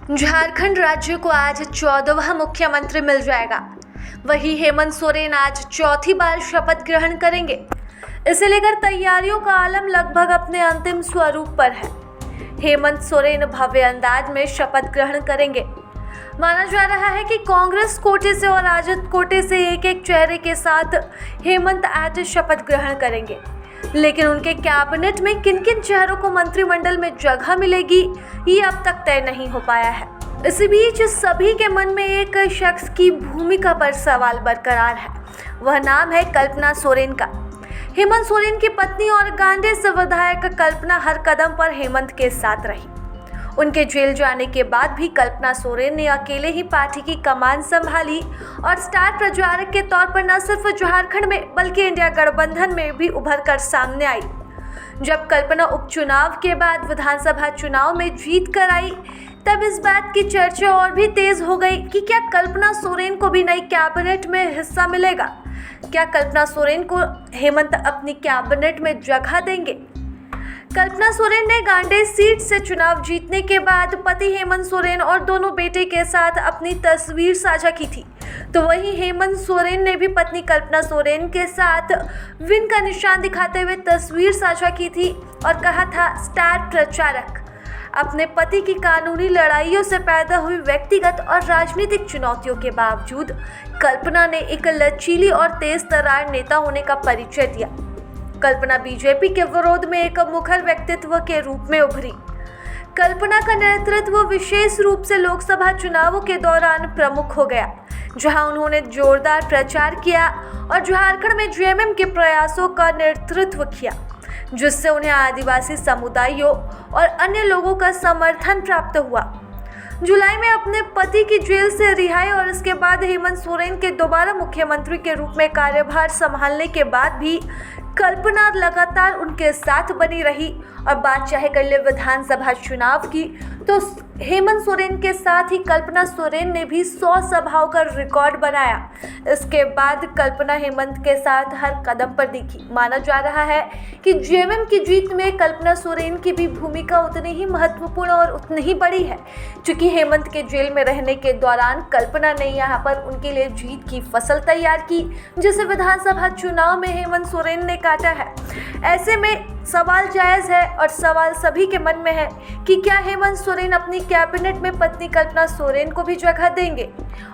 झारखंड राज्य को आज 14वां मुख्यमंत्री मिल जाएगा। वहीं हेमंत सोरेन आज चौथी बार शपथ ग्रहण करेंगे। इसे लेकर तैयारियों का आलम लगभग अपने अंतिम स्वरूप पर है। हेमंत सोरेन भव्य अंदाज में शपथ ग्रहण करेंगे। माना जा रहा है कि कांग्रेस कोटे से और राजद कोटे से एक एक चेहरे के साथ हेमंत आज शपथ ग्रहण करेंगे, लेकिन उनके कैबिनेट में किन किन चेहरों को मंत्रिमंडल में जगह मिलेगी ये अब तक तय नहीं हो पाया है। इसी बीच सभी के मन में एक शख्स की भूमिका पर सवाल बरकरार है। वह नाम है कल्पना सोरेन का। हेमंत सोरेन की पत्नी और गांडे से विधायक कल्पना हर कदम पर हेमंत के साथ रही। उनके जेल जाने के बाद भी कल्पना सोरेन ने अकेले ही पार्टी की कमान संभाली और स्टार प्रचारक के तौर पर न सिर्फ झारखंड में बल्कि इंडिया गठबंधन में भी उभर कर सामने आई। जब कल्पना उपचुनाव के बाद विधानसभा चुनाव में जीत कर आई, तब इस बात की चर्चा और भी तेज हो गई कि क्या कल्पना सोरेन को भी नई कैबिनेट में हिस्सा मिलेगा। क्या कल्पना सोरेन को हेमंत अपनी कैबिनेट में जगह देंगे। कल्पना सोरेन ने गांडे सीट से चुनाव जीतने के बाद पति हेमंत सोरेन और दोनों बेटे के साथ अपनी तस्वीर साझा की थी, तो वहीं हेमंत सोरेन ने भी पत्नी कल्पना सोरेन के साथ विन का निशान दिखाते हुए तस्वीर साझा की थी और कहा था, स्टार प्रचारक। अपने पति की कानूनी लड़ाइयों से पैदा हुई व्यक्तिगत और राजनीतिक चुनौतियों के बावजूद कल्पना ने एक लचीली और तेज तर्रार नेता होने का परिचय दिया। कल्पना बीजेपी के विरोध में एक मुखर व्यक्तित्व के रूप में उभरी। कल्पना का नेतृत्व विशेष रूप से लोकसभा चुनावों के दौरान प्रमुख हो गया, जहां उन्होंने जोरदार प्रचार किया और झारखंड में जेएमएम के प्रयासों का नेतृत्व किया, जिससे उन्हें आदिवासी समुदायों और अन्य लोगों का समर्थन प्राप्त हुआ। जुलाई में अपने पति की जेल से रिहाई और इसके बाद हेमंत सोरेन के दोबारा मुख्यमंत्री के रूप में कार्यभार संभालने के बाद भी कल्पना लगातार उनके साथ बनी रही। और बात चाहे कर ले विधानसभा चुनाव की, तो हेमंत सोरेन के साथ ही कल्पना सोरेन ने भी 100 सभाओं का रिकॉर्ड बनाया। इसके बाद कल्पना हेमंत के साथ हर कदम पर दिखी। माना जा रहा है कि जेएमएम की जीत में कल्पना सोरेन की भी भूमिका उतनी ही महत्वपूर्ण और उतनी ही बड़ी है, क्योंकि हेमंत के जेल में रहने के दौरान कल्पना ने यहाँ पर उनके लिए जीत की फसल तैयार की, जिसे विधानसभा चुनाव में हेमंत सोरेन ने काटा है। ऐसे में सवाल जायज है और सवाल सभी के मन में है कि क्या हेमंत सोरेन अपनी कैबिनेट में पत्नी कल्पना सोरेन को भी जगह देंगे,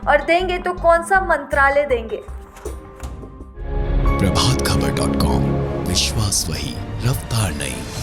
और देंगे तो कौन सा मंत्रालय देंगे। प्रभातखबर.com, विश्वास वही, रफ्तार नहीं।